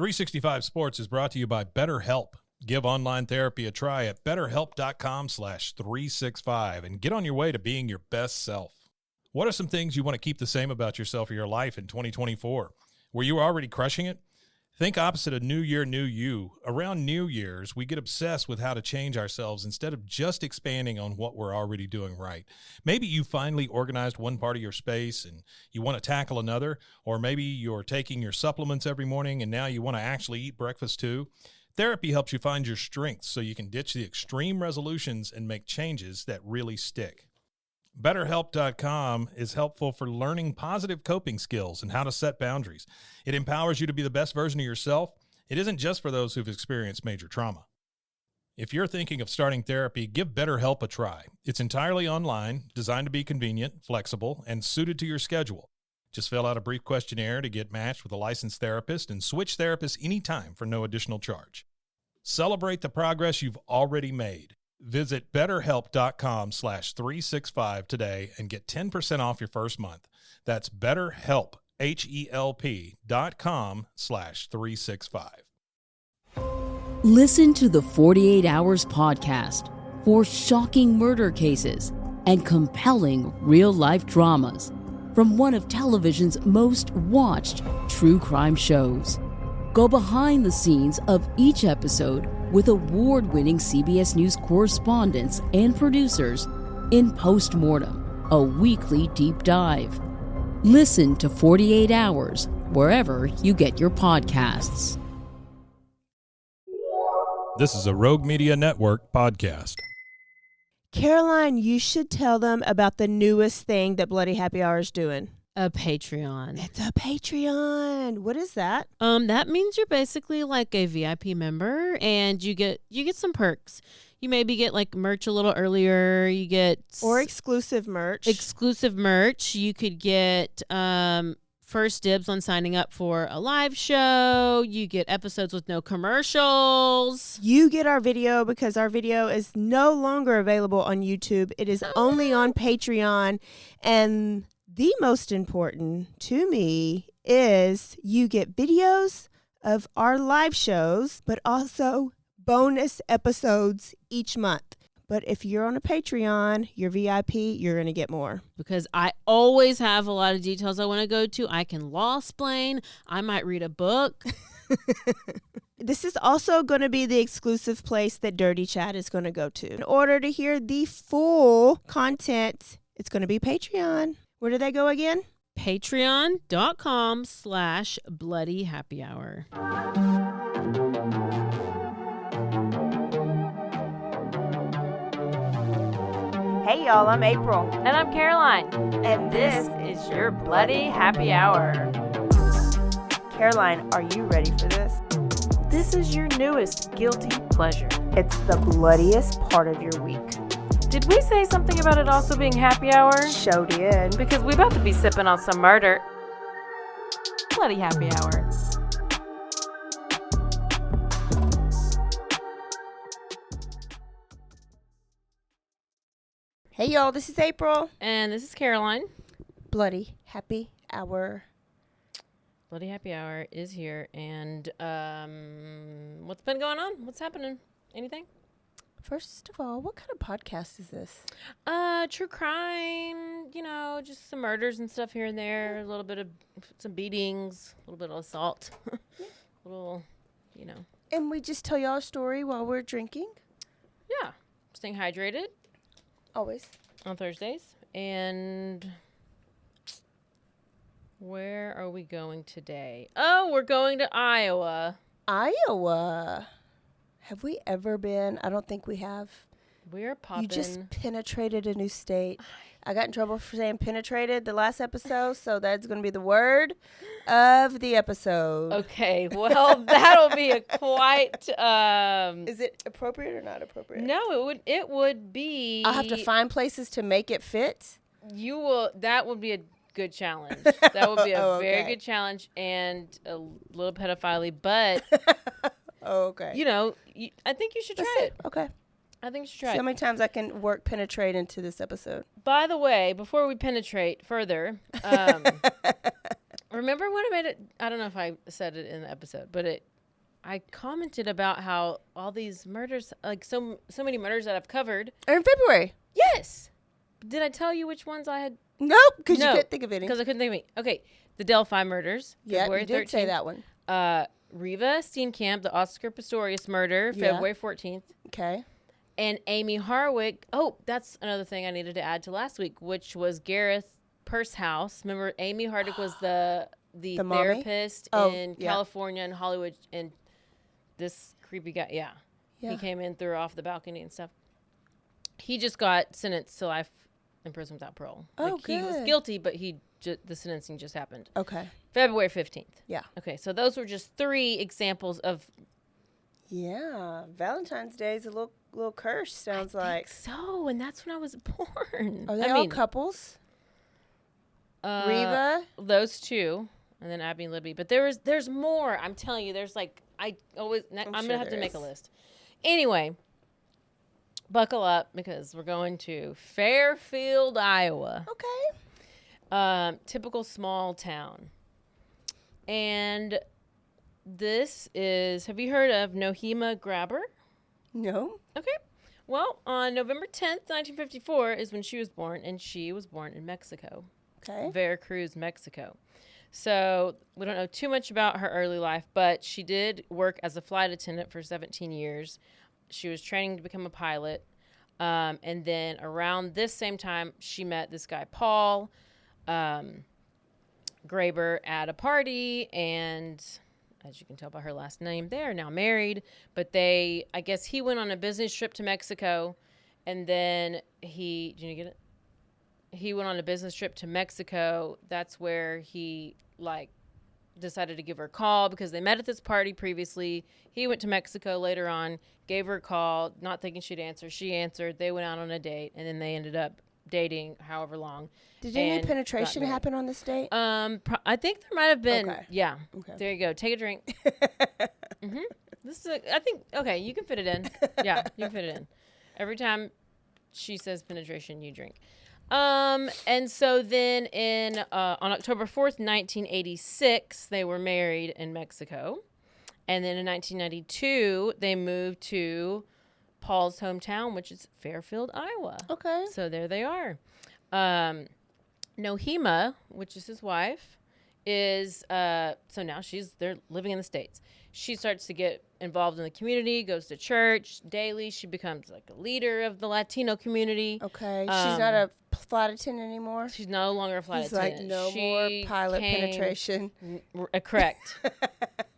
365 Sports is brought to you by BetterHelp. Give online therapy a try at betterhelp.com/365 and get on your way to being your best self. What are some things you want to keep the same about yourself or your life in 2024? Were you already crushing it? Think opposite of New Year, New You. Around New Year's, we get obsessed with how to change ourselves instead of just expanding on what we're already doing right. Maybe you finally organized one part of your space and you want to tackle another, or maybe you're taking your supplements every morning and now you want to actually eat breakfast too. Therapy helps you find your strengths so you can ditch the extreme resolutions and make changes that really stick. BetterHelp.com is helpful for learning positive coping skills and how to set boundaries. It empowers you to be the best version of yourself. It isn't just for those who've experienced major trauma. If you're thinking of starting therapy, give BetterHelp a try. It's entirely online, designed to be convenient, flexible, and suited to your schedule. Just fill out a brief questionnaire to get matched with a licensed therapist and switch therapists anytime for no additional charge. Celebrate the progress you've already made. Visit betterhelp.com/365 today and get 10% off your first month. That's BetterHelp, HELP.com/365. Listen to the 48 Hours podcast for shocking murder cases and compelling real-life dramas from one of television's most watched true crime shows. Go behind the scenes of each episode with award-winning CBS News correspondents and producers in Postmortem, a weekly deep dive. Listen to 48 Hours wherever you get your podcasts. This is a Rogue Media Network podcast. Caroline, you should tell them about the newest thing that Bloody Happy Hour is doing. A Patreon. It's a Patreon. What is that? That means you're basically like a VIP member, and you get some perks. You maybe get like merch a little earlier. You get exclusive merch. Exclusive merch. You could get first dibs on signing up for a live show. You get episodes with no commercials. You get our video because our video is no longer available on YouTube. It is only on Patreon, and the most important to me is you get videos of our live shows, but also bonus episodes each month. But if you're on a Patreon, you're VIP, you're going to get more. Because I always have a lot of details I want to go to. I can law-splain. I might read a book. This is also going to be the exclusive place that Dirty Chat is going to go to. In order to hear the full content, it's going to be Patreon. Where do they go again? Patreon.com/BloodyHappyHour. Hey y'all, I'm April. And I'm Caroline. And this is your Bloody Happy Hour. Caroline, are you ready for this? This is your newest guilty pleasure. It's the bloodiest part of your week. Did we say something about it also being happy hour? Show did. Because we about to be sipping on some murder. Bloody Happy Hour. Hey y'all, this is April. And this is Caroline. Bloody Happy Hour. Bloody Happy Hour is here. And what's been going on? What's happening? Anything? First of all, what kind of podcast is this? True crime, just some murders and stuff here and there, a little bit of some beatings, a little bit of assault, a little, And we just tell y'all a story while we're drinking? Yeah, staying hydrated. Always. On Thursdays. And where are we going today? Oh, we're going to Iowa. Iowa. Have we ever been? I don't think we have. We're popping. You just penetrated a new state. I got in trouble for saying penetrated the last episode, so that's going to be the word of the episode. Okay, well, that'll be a quite... Is it appropriate or not appropriate? No, it would be... I'll have to find places to make it fit? That would be a good challenge. That would be a very good challenge and a little pedophile-y, but... Okay. I think you should try it. Okay. I think you should try See how many times I can work penetrate into this episode. By the way, before we penetrate further, we're Remember when I made it? I don't know if I said it in the episode, but I commented about how all these murders, like so many murders that I've covered. Are in February. Yes. Did I tell you which ones I had? Nope, because you couldn't think of any. Because I couldn't think of any. Okay, the Delphi murders. Yeah, February you did 13th. say that one. Riva Steenkamp, the Oscar Pistorius murder, February 14th. Okay. And Amy Harwick. Oh, that's another thing I needed to add to last week, which was Gareth Pursehouse. Remember, Amy Harwick was the therapist in California and Hollywood, and this creepy guy. Yeah, he came in, threw her off the balcony and stuff. He just got sentenced to life in prison without parole. Oh, like, he was good. guilty, but the sentencing just happened. Okay. February 15th. Yeah. Okay, so those were just 3 examples of. Yeah, Valentine's Day is a little curse. Sounds like. So, and that's when I was born. Are they all couples? Riva, those 2, and then Abby and Libby. But there's more. I'm telling you, there's like I'm gonna have to make a list. Anyway, buckle up because we're going to Fairfield, Iowa. Okay. Typical small town. And this is, have you heard of Nohema Graber? No. Okay. Well, on November 10th, 1954 is when she was born, and she was born in Mexico. Okay. Veracruz, Mexico. So we don't know too much about her early life, but she did work as a flight attendant for 17 years. She was training to become a pilot. And then around this same time, she met this guy, Paul Graber, at a party. And as you can tell by her last name, they're now married. But I guess he went on a business trip to Mexico. And then did you get it? He went on a business trip to Mexico. That's where he decided to give her a call because they met at this party previously. He went to Mexico later on, gave her a call, not thinking she'd answer. She answered. They went out on a date, and then they ended up dating however long. Did any penetration happen on this date? I think there might have been. Okay. Yeah. Okay. There you go. Take a drink. This is. I think. Okay, you can fit it in. Yeah, you can fit it in. Every time she says penetration, you drink. And so then on October 4th, 1986, they were married in Mexico. And then in 1992, they moved to Paul's hometown, which is Fairfield, Iowa. Okay. So there they are. Nohema, which is his wife, is, so now they're living in the States. She starts to get involved in the community, goes to church daily. She becomes like a leader of the Latino community. Okay. She's not a flight attendant anymore? She's no longer a flight He's attendant. like, no more pilot penetration. Correct.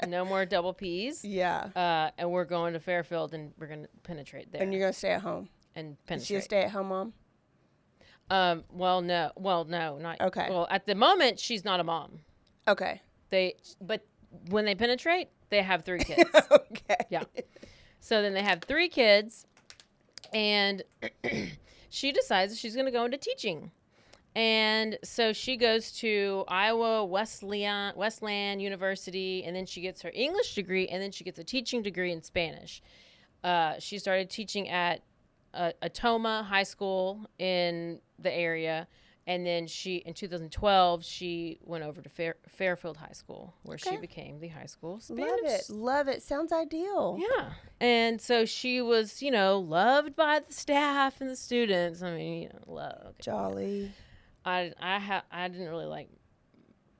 No more double P's. Yeah. And we're going to Fairfield and we're going to penetrate there. And you're going to stay at home? And Is penetrate. she a stay-at-home mom? Well, no, not. Okay. Well, at the moment, she's not a mom. Okay. But when they penetrate, they have 3 kids. Okay. Yeah. So then they have 3 kids, and she decides she's going to go into teaching. And so she goes to Iowa Wesleyan University, and then she gets her English degree, and then she gets a teaching degree in Spanish. She started teaching at Atoma High School in the area. And then in 2012, she went over to Fairfield High School, where she became the high school Spanish. Love it. Sounds ideal. Yeah. And so she was, loved by the staff and the students. I mean, love. Jolly. I didn't really like,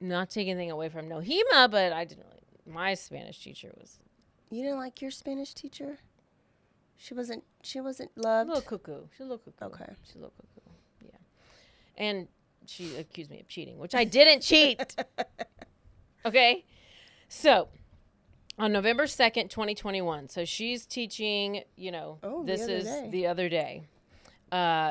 not take anything away from Nohema, but I didn't really, my Spanish teacher was. You didn't like your Spanish teacher? She wasn't loved? A little cuckoo. She's a little cuckoo. Okay. She's a little cuckoo. And she accused me of cheating, which I didn't cheat. Okay. So on November 2nd, 2021. So she's teaching, this is the other day.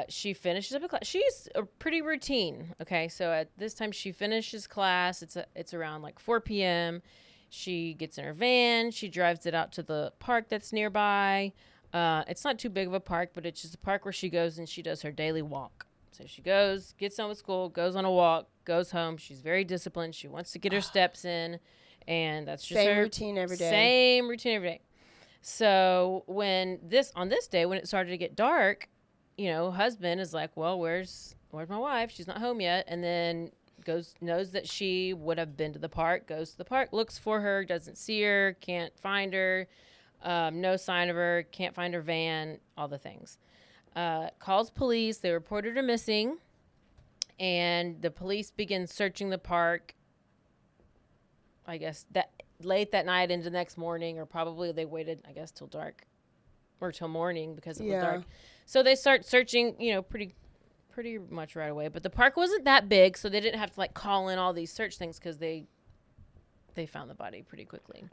She finishes up a class. She's a pretty routine. Okay. So at this time she finishes class. It's around like 4 p.m. She gets in her van. She drives it out to the park that's nearby. It's not too big of a park, but it's just a park where she goes and she does her daily walk. So she goes, gets done with school, goes on a walk, goes home. She's very disciplined. She wants to get her steps in, and that's just same her routine every day. Same routine every day. So on this day, when it started to get dark, husband is like, well, where's my wife? She's not home yet. And then knows that she would have been to the park, goes to the park, looks for her, doesn't see her, can't find her, no sign of her, can't find her van, all the things. Calls police. They reported her missing, and the police begin searching the park, I guess, that late that night into the next morning, or probably they waited, I guess, till dark or till morning because it was dark. So they start searching, pretty much right away. But the park wasn't that big, so they didn't have to like call in all these search things because they found the body pretty quickly,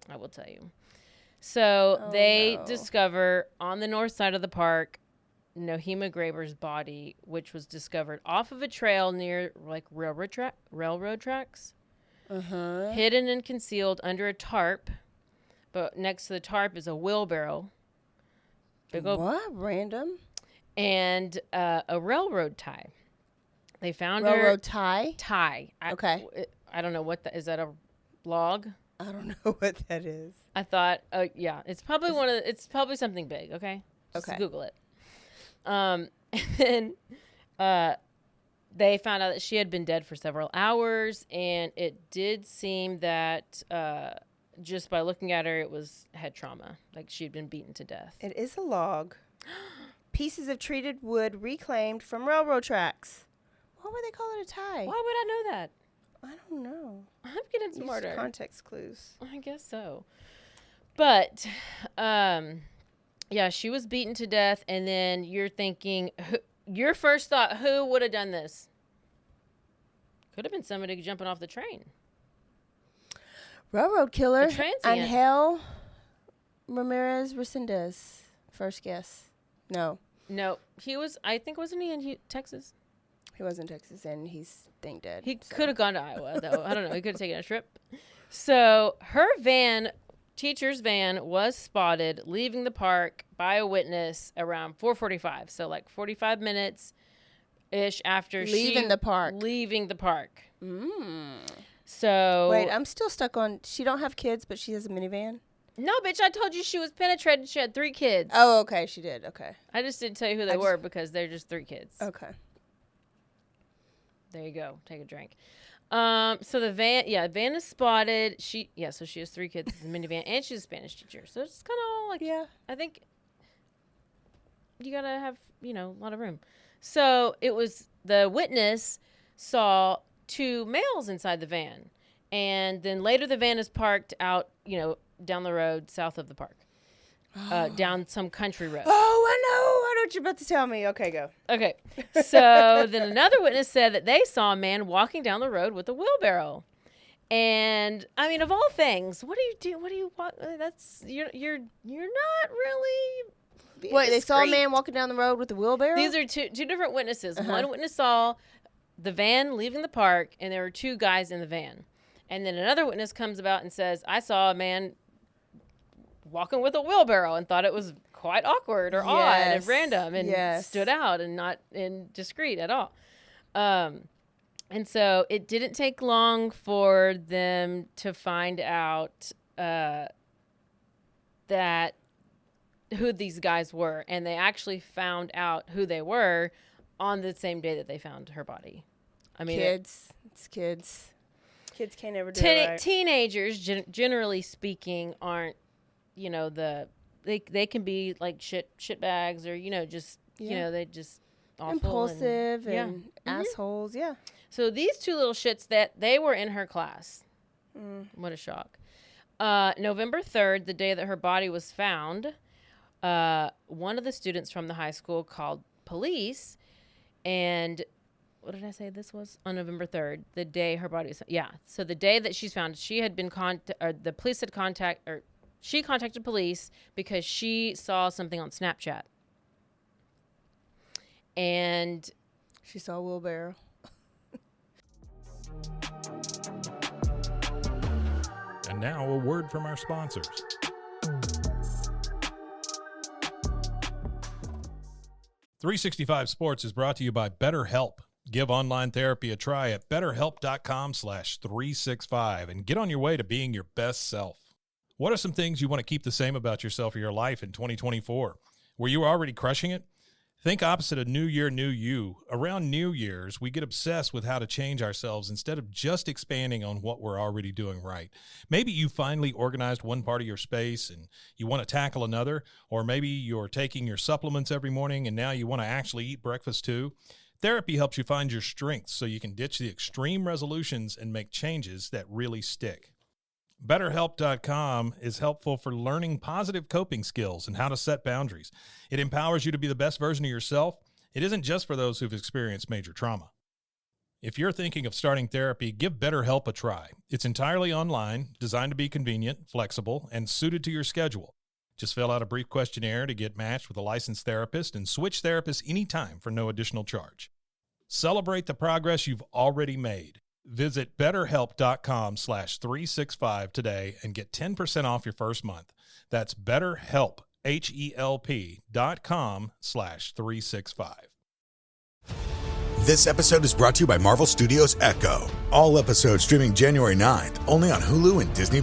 I will tell you. So they discover on the north side of the park Nohema Graber's body, which was discovered off of a trail near like railroad tracks, hidden and concealed under a tarp. But next to the tarp is a wheelbarrow. What? Random? And a railroad tie. They found railroad tie. Okay. I don't know what that is. That a log? I don't know what that is. I thought, yeah, it's probably it's probably something big. Okay. Just Google it. And then they found out that she had been dead for several hours, and it did seem that just by looking at her, it was head trauma, like she had been beaten to death. It is a log. Pieces of treated wood reclaimed from railroad tracks. Why would they call it a tie? Why would I know that? I don't know. I'm getting smarter. Context clues. I guess so. But, yeah, she was beaten to death, and then you're thinking, your first thought, who would have done this? Could have been somebody jumping off the train. Railroad killer. A transient. Angel Ramirez Resendez. First guess. No, he was, I think, wasn't he in Texas? He was in Texas, and he's staying dead. He could have gone to Iowa, though. I don't know. He could have taken a trip. So her van, teacher's van, was spotted leaving the park by a witness around 4:45. So like 45 minutes-ish after leaving the park. So wait, I'm still stuck on, she don't have kids, but she has a minivan? No, bitch, I told you she was penetrated. She had 3 kids. Oh, okay, she did. Okay. I just didn't tell you who they were because they're just 3 kids. Okay. There you go. Take a drink. So the van is spotted. So she has 3 kids in the minivan, and she's a Spanish teacher. So it's kind of like, I think you gotta have, a lot of room. So it was, the witness saw 2 males inside the van, and then later the van is parked out, down the road south of the park, down some country road. Oh, I know what you're about to tell me. Okay, go. Okay. So then another witness said that they saw a man walking down the road with a wheelbarrow. And I mean, of all things, what do you do? What do you walk? That's you're not really. Wait, they saw a man walking down the road with a wheelbarrow? These are two different witnesses. One witness saw the van leaving the park, and there were 2 guys in the van. And then another witness comes about and says, I saw a man walking with a wheelbarrow and thought it was quite awkward or odd and random and stood out and not indiscreet at all. And so it didn't take long for them to find out that who these guys were. And they actually found out who they were on the same day that they found her body. I mean, it's kids. Kids can't ever do it right. Teenagers, generally speaking, aren't, they can be like shit bags or, they just awful impulsive and assholes. Yeah. So these 2 little shits, that they were in her class. What a shock. November 3rd, the day that her body was found, one of the students from the high school called police, and what did I say this was? On November 3rd, the day her body was, so the day that she's found, she had been the police had she contacted police because she saw something on Snapchat. And she saw a wheelbarrow. And now a word from our sponsors. .365 Sports is brought to you by BetterHelp. Give online therapy a try at betterhelp.com/365 and get on your way to being your best self. What are some things you want to keep the same about yourself or your life in 2024? Were you already crushing it? Think opposite of New Year, New You. Around New Year's, we get obsessed with how to change ourselves instead of just expanding on what we're already doing right. Maybe you finally organized one part of your space and you want to tackle another, or maybe you're taking your supplements every morning and now you want to actually eat breakfast too. Therapy helps you find your strengths so you can ditch the extreme resolutions and make changes that really stick. BetterHelp.com is helpful for learning positive coping skills and how to set boundaries. It empowers you to be the best version of yourself. It isn't just for those who've experienced major trauma. If you're thinking of starting therapy, give BetterHelp a try. It's entirely online, designed to be convenient, flexible, and suited to your schedule. Just fill out a brief questionnaire to get matched with a licensed therapist and switch therapists anytime for no additional charge. Celebrate the progress you've already made. Visit BetterHelp.com/365 today and get 10% off your first month. That's BetterHelp, HELP.com/365. This episode is brought to you by Marvel Studios Echo. All episodes streaming January 9th, only on Hulu and Disney+.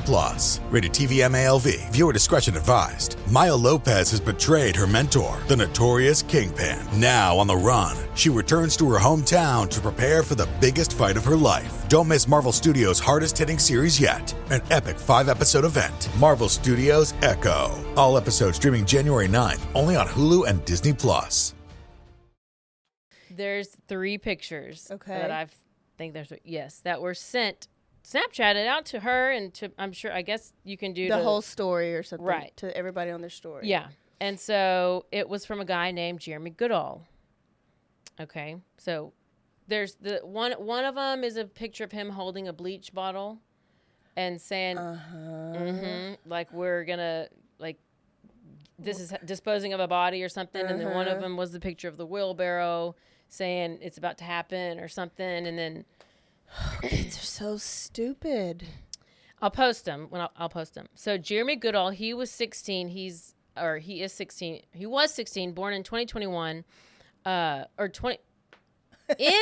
Rated TV MALV. Viewer discretion advised. Maya Lopez has betrayed her mentor, the notorious Kingpin. Now on the run, she returns to her hometown to prepare for the biggest fight of her life. Don't miss Marvel Studios' hardest-hitting series yet. An epic 5-episode event. Marvel Studios Echo. All episodes streaming January 9th, only on Hulu and Disney+. There's 3 pictures Okay. that that were Snapchatted out to her and to, I'm sure, I guess you can do The whole story or something. Right. To everybody on their story. Yeah. And so it was from a guy named Jeremy Goodall. Okay. So there's the one of them is a picture of him holding a bleach bottle and saying, like, we're going to, like, this is disposing of a body or something. And then one of them was the picture of the wheelbarrow saying it's about to happen or something. And then Kids are so stupid. I'll post them I'll post them. So Jeremy Goodall, he is 16. He was 16, born in 2021, in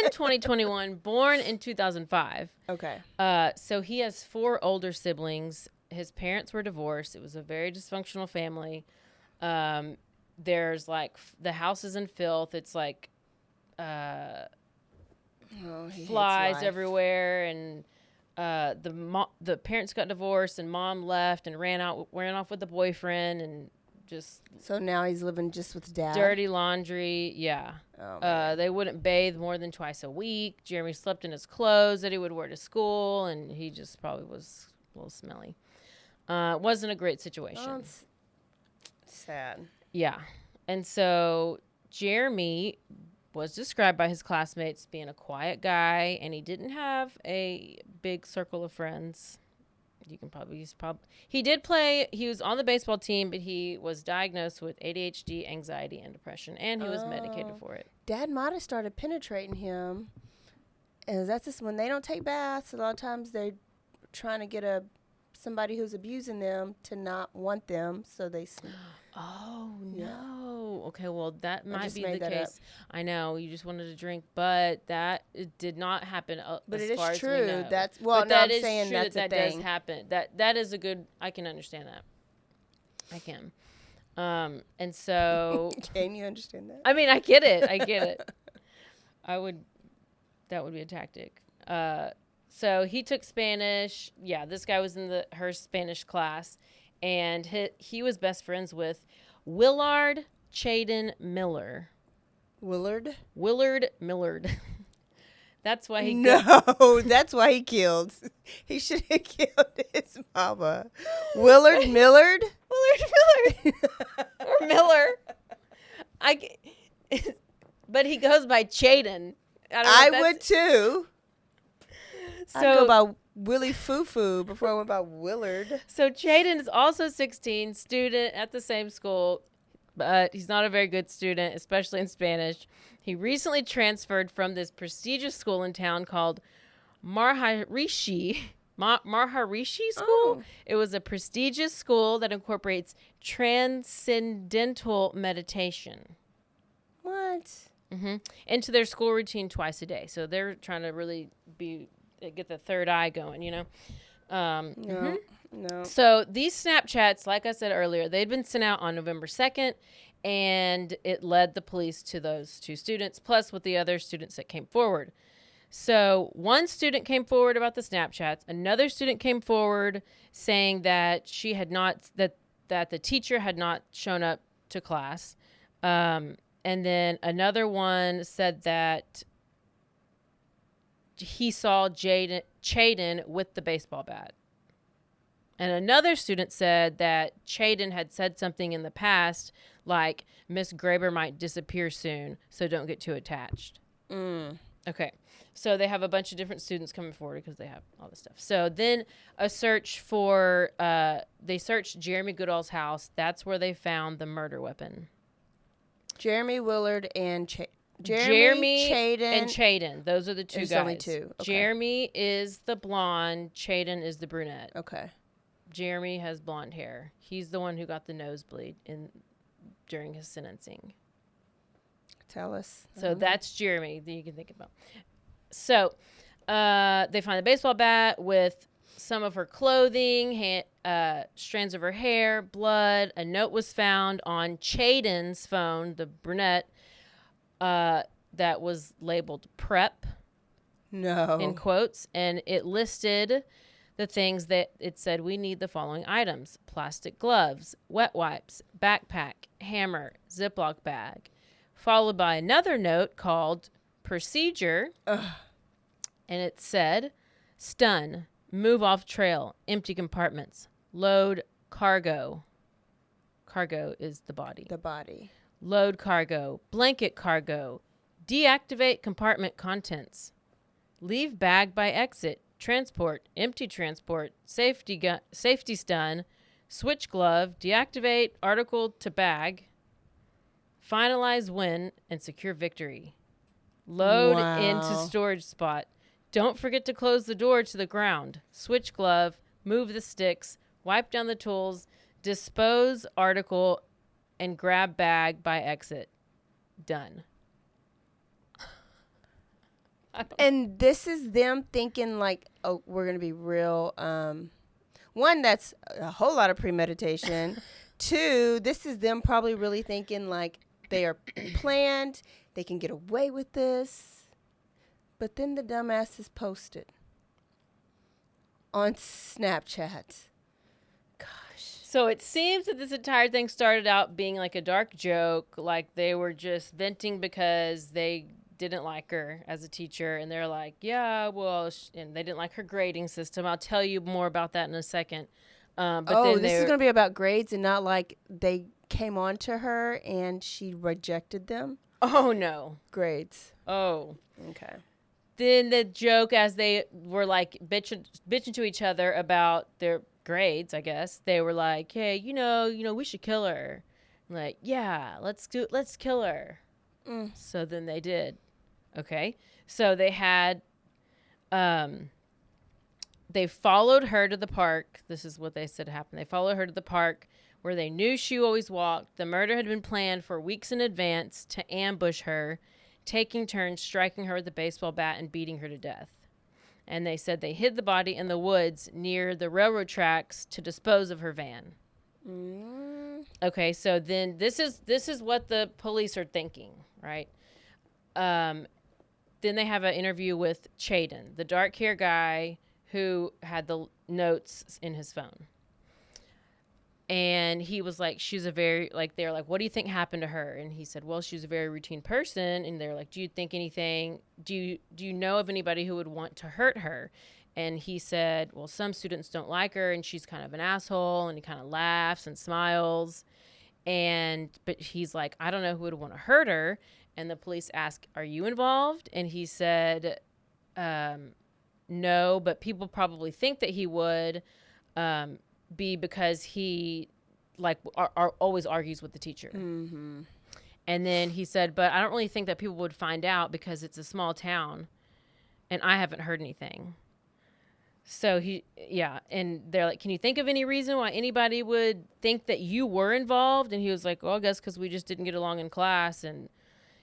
2021, born in 2005. Okay. So he has 4 older siblings. His parents were divorced. It was a very dysfunctional family. There's like the house is in filth. It's like flies everywhere, and the parents got divorced, and mom left and ran off with the boyfriend, and just So now he's living just with dad. dirty laundry. Yeah. Oh, They wouldn't bathe more than twice a week. Jeremy slept in his clothes that he would wear to school, and he just probably was a little smelly. Wasn't a great situation. Oh, it's sad. Yeah. And so Jeremy was described by his classmates being a quiet guy, and he didn't have a big circle of friends. He was on the baseball team, but he was diagnosed with ADHD, anxiety, and depression, and he was medicated for it. Dad might have started penetrating him. And that's just when they don't take baths. A lot of times they're trying to get somebody who's abusing them to not want them, so they. Oh, Yeah. no. Okay, well, that might just be made the that case. I know, you just wanted to drink, but it did not happen But as it far is as we true. know. That's But no, I'm is saying true that's that a does thing. happen. That is a good, I can understand that. I can. And so, Can you understand that? I mean, I get it. That would be a tactic. So he took Spanish. Yeah, this guy was in her Spanish class, and he was best friends with Willard Chaden Miller. Willard? Willard Millard. That's why he that's why he killed. He should have killed his mama. Willard Millard? or Miller. But he goes by Chaden. I would too. So, I'd go by Willie Foo before I went by Willard. So Chaden is also 16, student at the same school, but he's not a very good student, especially in Spanish. He recently transferred from this prestigious school in town called Maharishi School. Oh. It was a prestigious school that incorporates transcendental meditation What? into their school routine twice a day. So they're trying to really get the third eye going, you know? No. So these Snapchats, like I said earlier, they'd been sent out on November 2nd, and it led the police to those 2 students, plus with the other students that came forward. So one student came forward about the Snapchats. Another student came forward saying that she had not, that the teacher had not shown up to class. And then another one said that he saw Chaden with the baseball bat. And another student said that Chaden had said something in the past, like, Miss Graber might disappear soon, so don't get too attached. Okay. So they have a bunch of different students coming forward because they have all this stuff. So then a search for, they searched Jeremy Goodall's house. That's where they found the murder weapon. Jeremy Willard and Jeremy Chaden. and Chaden. Those are the 2 There's guys. only 2. Okay. Jeremy is the blonde. Chaden is the brunette. Okay. Jeremy has blonde hair. He's the one who got the nosebleed during his sentencing. Tell us. So that's Jeremy that you can think about. So they find the baseball bat with some of her clothing, strands of her hair, blood. A note was found on Chaden's phone, the brunette, that was labeled PrEP. No. In quotes. And it listed the things that it said, we need the following items: plastic gloves, wet wipes, backpack, hammer, Ziploc bag, followed by another note called procedure. And it said, stun, move off trail, empty compartments, load cargo. Cargo is the body. The body. Load cargo, blanket cargo, deactivate compartment contents, leave bag by exit, transport, empty transport, safety stun, switch glove, deactivate article to bag, finalize win, and secure victory. Load into storage spot. Don't forget to close the door to the ground. Switch glove, move the sticks, wipe down the tools, dispose article, and grab bag by exit. Done. And this is them thinking like, oh, we're going to be real. One, that's a whole lot of premeditation. 2, this is them probably really thinking like they are planned. They can get away with this. But then the dumbasses posted on Snapchat. Gosh. So it seems that this entire thing started out being like a dark joke. Like they were just venting because they didn't like her as a teacher, and they're like, yeah, well, and they didn't like her grading system. I'll tell you more about that in a second. But then this is going to be about grades and not like they came on to her and she rejected them. Oh, no. Grades. Oh. Okay. Then the joke, as they were like bitching to each other about their grades, I guess, they were like, hey, you know, we should kill her. I'm like, yeah, let's kill her. So then they did. Okay. So they had, they followed her to the park. This is what they said happened. They followed her to the park where they knew she always walked. The murder had been planned for weeks in advance to ambush her, taking turns striking her with a baseball bat and beating her to death. And they said they hid the body in the woods near the railroad tracks to dispose of her van. Okay, so then this is what the police are thinking, right? Then they have an interview with Chaden, the dark hair guy who had the notes in his phone. And he was like, she's a very, like, they're like, what do you think happened to her? And he said, well, she's a very routine person. And they're like, do you think anything, do you know of anybody who would want to hurt her? And he said, well, some students don't like her and she's kind of an asshole. And he kind of laughs and smiles. But he's like, I don't know who would want to hurt her. And the police ask, are you involved? And he said, no, but people probably think that he would, be because he always argues with the teacher. Mm-hmm. And then he said, but I don't really think that people would find out because it's a small town and I haven't heard anything. So and they're like, can you think of any reason why anybody would think that you were involved? And he was like, well, I guess because we just didn't get along in class. And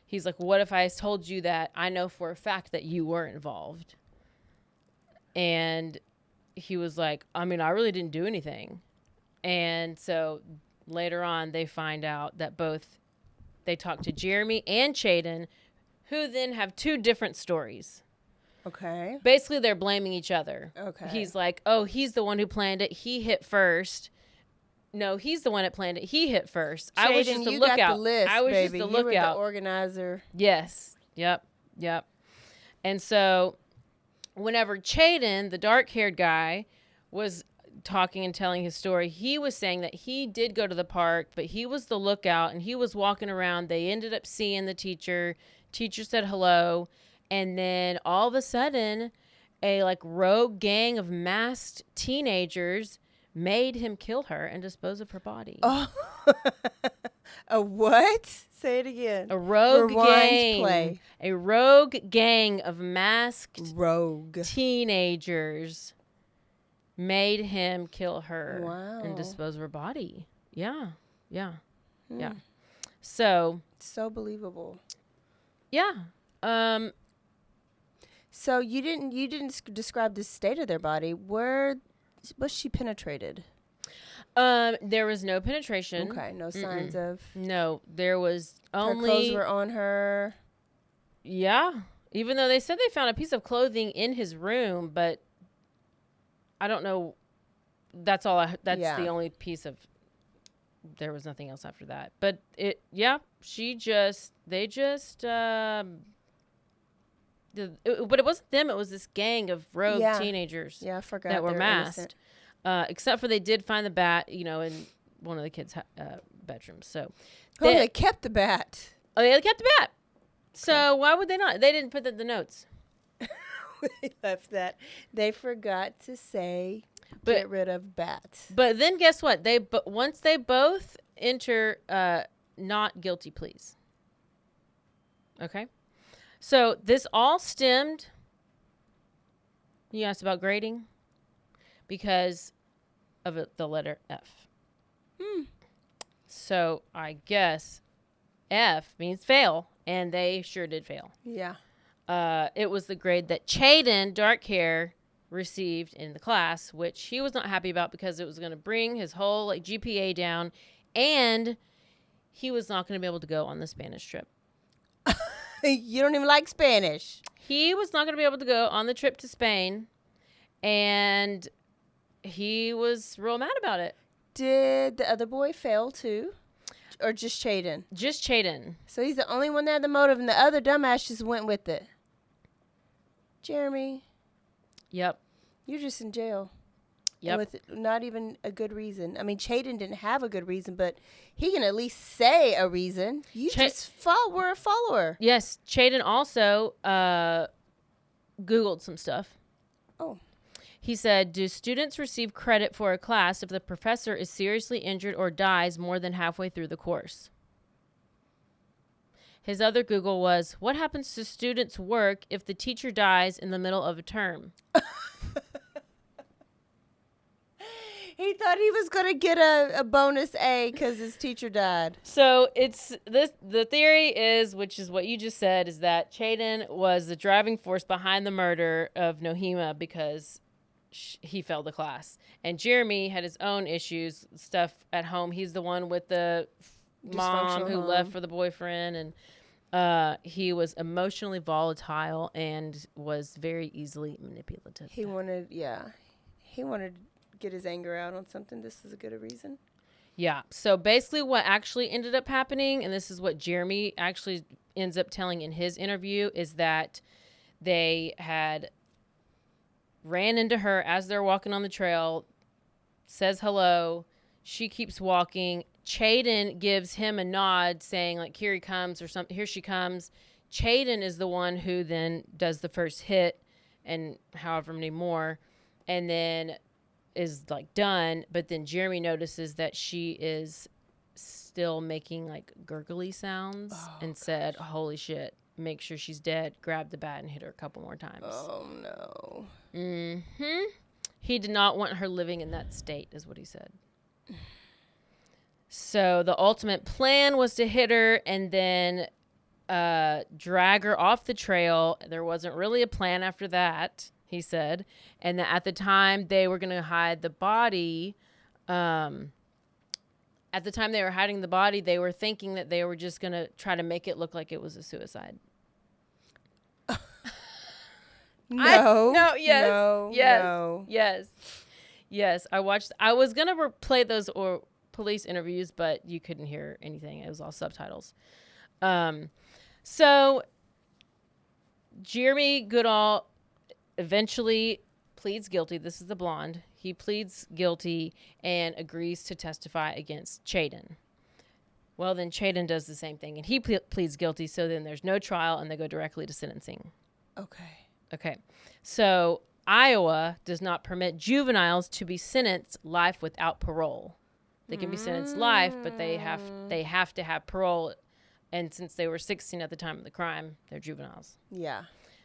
he's like, what if I told you that I know for a fact that you were involved? And he was like, I mean, I really didn't do anything. And so later on, they find out that both They talk to Jeremy and Chaden, who then have two different stories. Okay. Basically, they're blaming each other. Okay. He's like, oh, he's the one who planned it. He hit first. No, he's the one that planned it. He hit first. I was just the lookout. Got the list, I was baby. just the You were lookout. the organizer. Yes. Yep. And so whenever Chaden, the dark-haired guy, was talking and telling his story, he was saying that he did go to the park, but he was the lookout and he was walking around. They ended up seeing the teacher. Teacher said hello. And then all of a sudden, a like rogue gang of masked teenagers made him kill her and dispose of her body. Oh. A what? Say it again. A rogue Rewind gang. play. A rogue gang of masked Rogue. teenagers made him kill her and Wow. dispose of her body. Yeah. So, Believable. yeah. So you didn't describe the state of their body. Where was she penetrated? There was no penetration. Okay, no signs of. No, there was only. Her clothes were on her. Yeah. Even though they said they found a piece of clothing in his room, but I don't know. That's all. That's the only piece of. There was nothing else after that. But they just. But it wasn't them. It was this gang of rogue teenagers. Yeah, I forgot that were they were masked. Except for they did find the bat, in one of the kids' bedrooms. So they kept the bat. Oh, they kept the bat. So why would they not? They didn't put that in the notes. They left that. They forgot to say get rid of bat. But then guess what? Once they both enter not guilty pleas. Okay. So this all stemmed. You asked about grading because of the letter F. So I guess F means fail, and they sure did fail. Yeah. It was the grade that Chaden, dark hair, received in the class, which he was not happy about because it was going to bring his whole GPA down, and he was not going to be able to go on the Spanish trip. You don't even like Spanish. He was not going to be able to go on the trip to Spain, and he was real mad about it. Did the other boy fail too? Or just Chaden? Just Chaden. So he's the only one that had the motive, and the other dumbass just went with it. Jeremy. Yep. You're just in jail. Yep. With not even a good reason. I mean, Chaden didn't have a good reason, but he can at least say a reason. You were a follower. Yes. Chaden also Googled some stuff. Oh. He said, do students receive credit for a class if the professor is seriously injured or dies more than halfway through the course? His other Google was, what happens to students' work if the teacher dies in the middle of a term? He thought he was going to get a bonus A because his teacher died. So the theory is, which is what you just said, is that Chaden was the driving force behind the murder of Nohema because he failed the class. And Jeremy had his own issues, stuff at home. He's the one with the mom who left for the boyfriend, and he was emotionally volatile and was very easily manipulative. He wanted to get his anger out on something. This is a good reason. Yeah. So basically what actually ended up happening, and this is what Jeremy actually ends up telling in his interview, is that they had ran into her as they're walking on the trail, says hello. She keeps walking. Chaden gives him a nod saying, like, here he comes, or something. Here she comes. Chaden is the one who then does the first hit and however many more, and then is like done. But then Jeremy notices that she is still making like gurgly sounds and said, holy shit, make sure she's dead, grab the bat and hit her a couple more times. Oh no. He did not want her living in that state, is what he said. So the ultimate plan was to hit her and then drag her off the trail. There wasn't really a plan after that, he said. And that at the time they were going to hide the body at the time they were hiding the body, they were thinking that they were just going to try to make it look like it was a suicide. Yes. I was going to play those police interviews, but you couldn't hear anything. It was all subtitles. So Jeremy Goodall eventually pleads guilty. This is the blonde. He pleads guilty and agrees to testify against Chaden. Well, then Chaden does the same thing, and he pleads guilty, so then there's no trial, and they go directly to sentencing. Okay. So Iowa does not permit juveniles to be sentenced life without parole. They can be sentenced life, but they have to have parole, and since they were 16 at the time of the crime, they're juveniles. Yeah.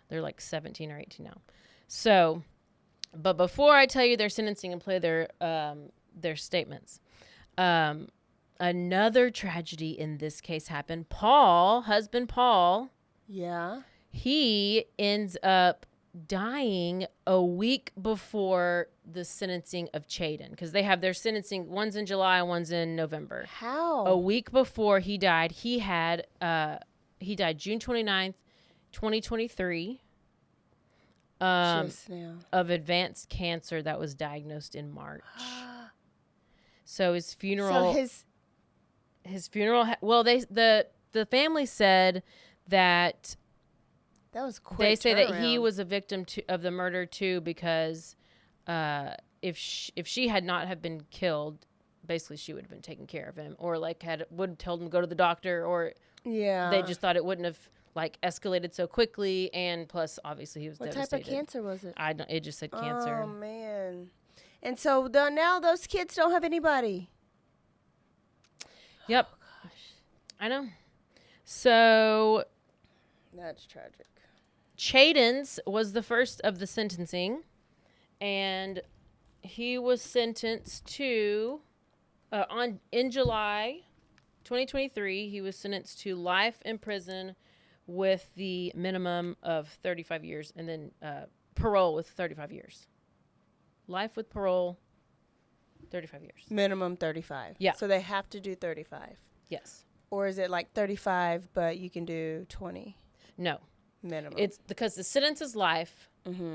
They're like 17 or 18 now. So, but before I tell you their sentencing and play their statements, another tragedy in this case happened. Husband Paul. Yeah. He ends up dying a week before the sentencing of Chaden, because they have their sentencing. One's in July, one's in November. How? A week before he died, he died June 29th, 2023. Of advanced cancer that was diagnosed in March. So his funeral. So his funeral. The family said that. That was quick. They say that he was a victim of the murder too, because if she had not have been killed, basically she would have been taking care of him, or like would have told him to go to the doctor, or they just thought it wouldn't have like escalated so quickly, and plus obviously he was devastated. What type of cancer was it? It just said cancer. Oh man. And so now those kids don't have anybody. Yep. Oh, gosh. I know. So that's tragic. Chaden's was the first of the sentencing, and he was sentenced to in July 2023 he was sentenced to life in prison with the minimum of 35 years, and then parole with 35 years. Life with parole, 35 years. Minimum 35. Yeah. So they have to do 35. Yes. Or is it like 35, but you can do 20? No. Minimum. It's because the sentence is life,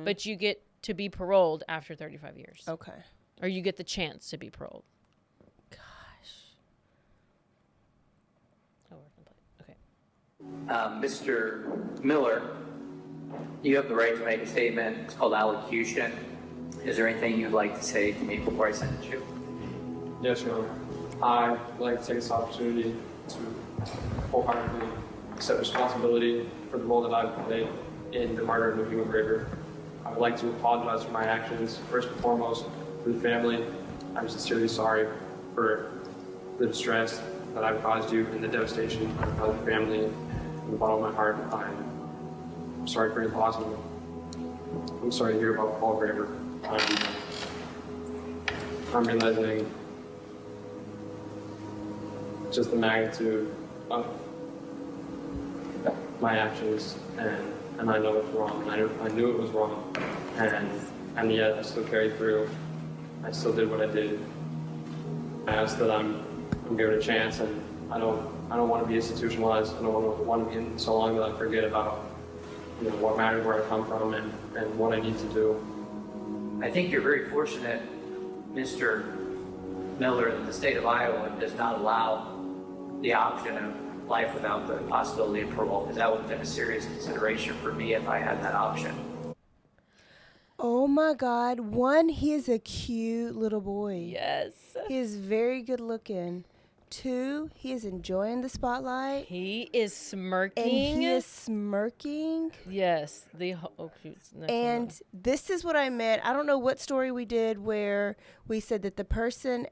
but you get to be paroled after 35 years. Okay. Or you get the chance to be paroled. Gosh. Oh, we're gonna play. Mr. Okay. Miller, you have the right to make a statement. It's called allocution. Is there anything you'd like to say to me before I sentence you? Yes, Your Honor. I'd like to take this opportunity to wholeheartedly accept responsibility for the role that I've played in the murder of Nohema Graber. I would like to apologize for my actions. First and foremost, for the family, I'm sincerely sorry for the distress that I've caused you and the devastation I've caused your family. From the bottom of my heart, I'm sorry for your loss. I'm sorry to hear about Paul Graber. I'm realizing just the magnitude of my actions, and I know it's wrong. I knew it was wrong, and yet I still carried through. I still did what I did. I ask that I'm given a chance, and I don't want to be institutionalized. I don't want to be in so long that I forget about what matters, where I come from, and what I need to do. I think you're very fortunate, Mr. Miller, that the state of Iowa does not allow the option of life without the possibility of parole, because that would have been a serious consideration for me if I had that option. Oh my God. One, he is a cute little boy. Yes. He is very good looking. Two, he is enjoying the spotlight. He is smirking. And he is smirking. Yes. And this is what I meant. I don't know what story we did where we said that the person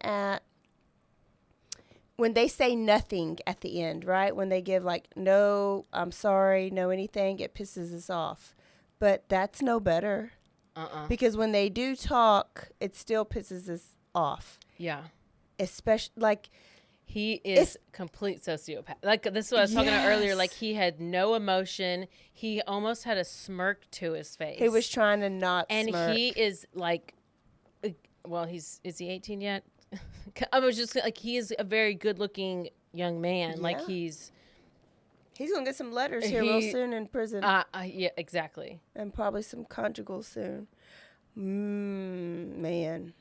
when they say nothing at the end, right? When they give like, no, I'm sorry, no anything, it pisses us off. But that's no better. Because when they do talk, it still pisses us off. Yeah. Especially like... He is complete sociopath. Like, this is what I was talking about earlier. Like, he had no emotion. He almost had a smirk to his face. He was trying to not smirk. smirk. He is like, well, is he 18 yet? I was just like, he is a very good-looking young man. Yeah. Like he's gonna get some letters here real soon in prison. Yeah, exactly. And probably some conjugal soon. Man.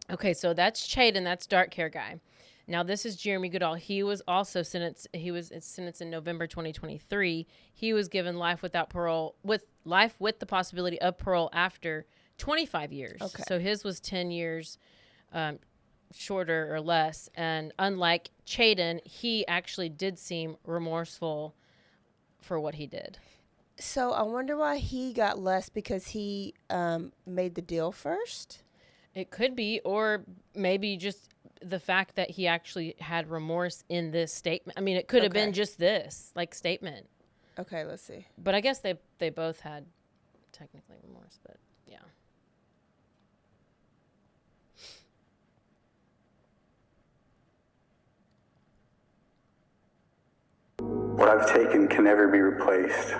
Okay, so that's Chaden. That's dark hair guy. Now this is Jeremy Goodall. He was also sentenced. He was sentenced in November 2023. He was given life without parole, with the possibility of parole after 25 years. Okay. So his was 10 years shorter or less. And unlike Chaden, he actually did seem remorseful for what he did. So I wonder why he got less, because he made the deal first? It could be, or maybe just the fact that he actually had remorse in this statement. I mean, it could have been just this, like, statement. Okay, let's see. But I guess they both had technically remorse, but yeah. What I've taken can never be replaced.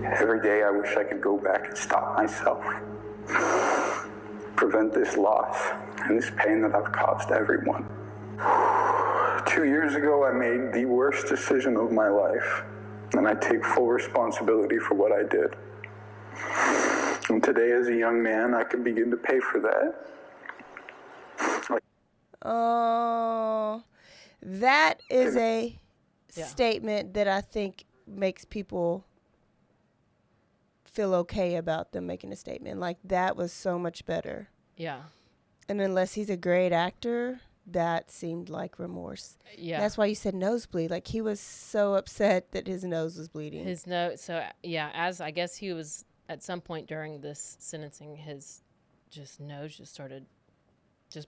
Every day I wish I could go back and stop myself. Prevent this loss and this pain that I've caused everyone. 2 years ago, I made the worst decision of my life, and I take full responsibility for what I did. And today, as a young man, I can begin to pay for that. Oh, that is a statement that I think makes people feel okay about them making a statement. Like, that was so much better. Yeah. And unless he's a great actor, that seemed like remorse. Yeah. That's why you said nosebleed. Like, he was so upset that his nose was bleeding. His nose. So yeah, as I guess he was at some point during this sentencing, his nose just started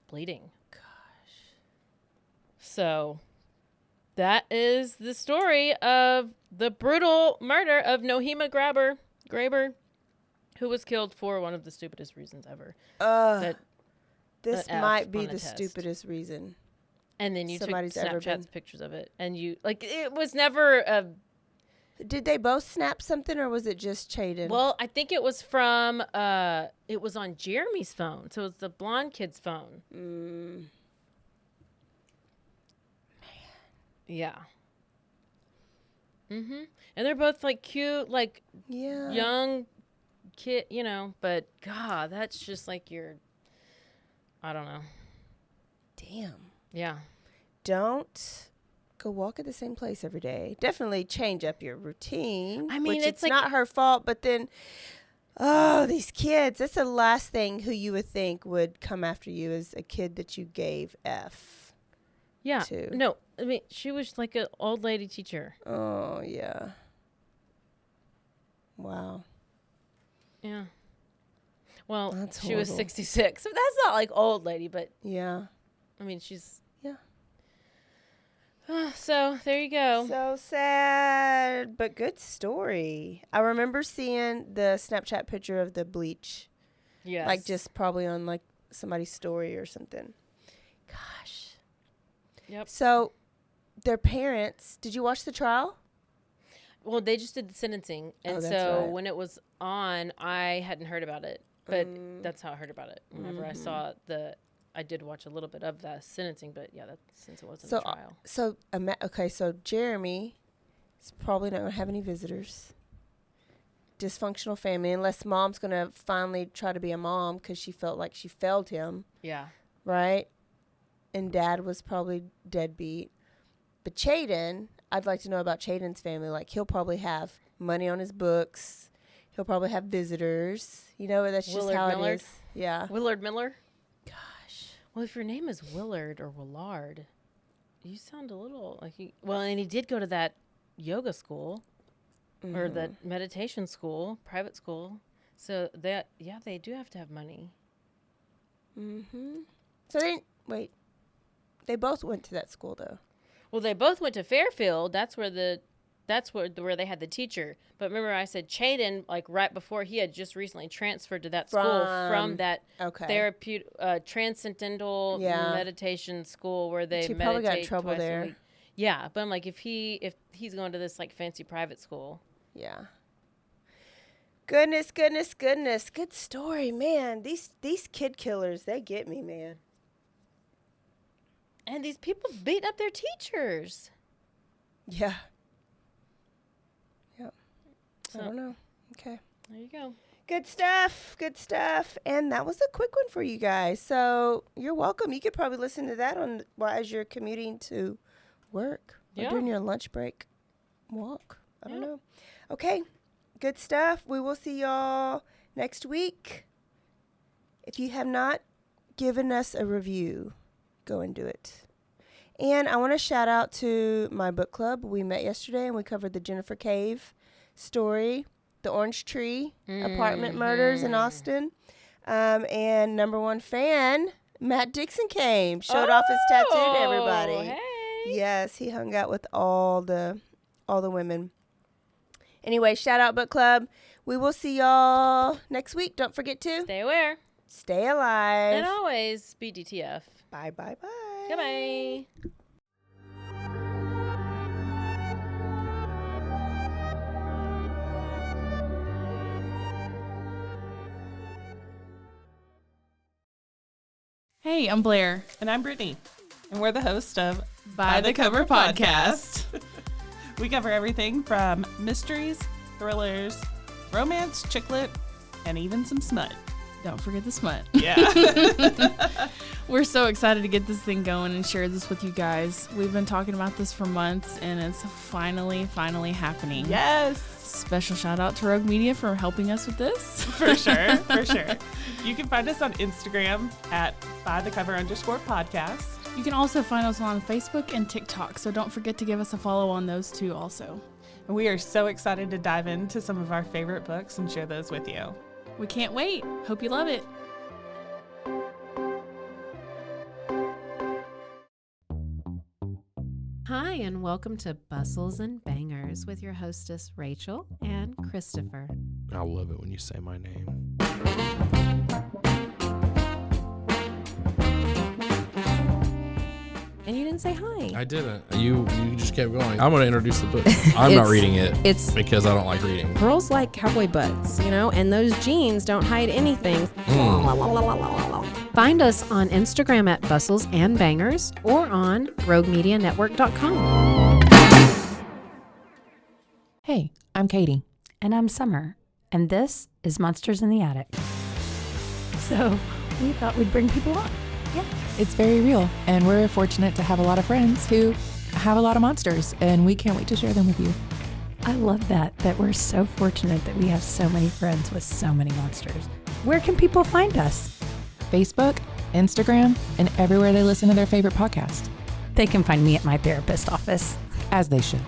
bleeding. Gosh. So that is the story of the brutal murder of Nohema Graber, who was killed for one of the stupidest reasons ever. This might be the stupidest reason. And then you took ever Snapchats pictures of it, and you it was never a. Did they both snap something, or was it just Chaden? Well, I think it was from it was on Jeremy's phone, so it was the blonde kid's phone. Man. Yeah. And they're both like cute, like young kid, but God, that's just like I don't know. Damn. Yeah. Don't go walk at the same place every day. Definitely change up your routine. I mean, which it's like, not her fault, but then, these kids, that's the last thing who you would think would come after you, is a kid that you gave F. Yeah. To. No, I mean, she was like an old lady teacher. Oh, yeah. Wow. Yeah. Well, That's she was horrible. 66. So that's not like old lady, but Yeah. I mean, she's. Yeah. So there you go. So sad, but good story. I remember seeing the Snapchat picture of the bleach. Yes. Like, just probably on like somebody's story or something. Gosh. Yep. So their parents, did you watch the trial? Well, they just did the sentencing, and that's so right. when it was on, I hadn't heard about it, but that's how I heard about it. Whenever I saw I did watch a little bit of the sentencing, but yeah, since it wasn't a trial. So Jeremy is probably not going to have any visitors. Dysfunctional family, unless mom's going to finally try to be a mom because she felt like she failed him. Yeah. Right? And dad was probably deadbeat. But Chaden, I'd like to know about Chaden's family. Like, he'll probably have money on his books. He'll probably have visitors. That's just Willard how Miller? it is. Yeah. Willard Miller? Gosh. Well, if your name is Willard or Willard, you sound a little like and he did go to that yoga school or the meditation school, private school. So they do have to have money. Mm-hmm. So they both went to that school, though. Well, they both went to Fairfield. That's where where they had the teacher. But remember, I said Chaden, like right before, he had just recently transferred to that school from that therapeutic transcendental meditation school where they meditate probably got in trouble twice there. a week. Yeah, but I'm like, if he's going to this like fancy private school. Yeah. Goodness. Good story, man. These kid killers, they get me, man. And these people beating up their teachers. Yeah. Yep. So, I don't know. Okay. there you go. Good stuff. Good stuff. And that was a quick one for you guys. So you're welcome. You could probably listen to that as you're commuting to work or during your lunch break walk. I don't know. Okay. Good stuff. We will see y'all next week. If you have not given us a review, go and do it. And I want to shout out to my book club. We met yesterday and we covered the Jennifer Cave story, the Orange Tree apartment murders in Austin. And number one fan, Matt Dixon came, showed off his tattoo to everybody. Hey. Yes, he hung out with all the women. Anyway, shout out book club. We will see y'all next week. Don't forget to Stay aware. stay alive. And always be DTF. Bye, bye, bye. Goodbye. Hey, I'm Blair. And I'm Brittany. And we're the host of By the Cover Podcast. We cover everything from mysteries, thrillers, romance, chick lit, and even some smut. Don't forget the smut. Yeah. We're so excited to get this thing going and share this with you guys. We've been talking about this for months, and it's finally happening. Yes. Special shout out to Rogue Media for helping us with this. For sure. For sure. You can find us on Instagram at bythecover_podcast. You can also find us on Facebook and TikTok, so don't forget to give us a follow on those two also. And we are so excited to dive into some of our favorite books and share those with you. We can't wait. Hope you love it. Hi, and welcome to Bustles and Bangers with your hostess, Rachel and Christopher. I love it when you say my name. And you didn't say hi. I didn't. You just kept going. I'm going to introduce the book. I'm not reading it. It's because I don't like reading. Girls like cowboy butts, and those jeans don't hide anything. Find us on Instagram at Bustles and Bangers or on RogueMediaNetwork.com. Hey, I'm Katie. And I'm Summer. And this is Monsters in the Attic. So we thought we'd bring people on. Yeah, it's very real. And we're fortunate to have a lot of friends who have a lot of monsters. And we can't wait to share them with you. I love that we're so fortunate that we have so many friends with so many monsters. Where can people find us? Facebook, Instagram, and everywhere they listen to their favorite podcast. They can find me at my therapist's office. As they should.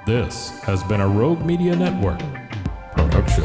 This has been a Rogue Media Network production.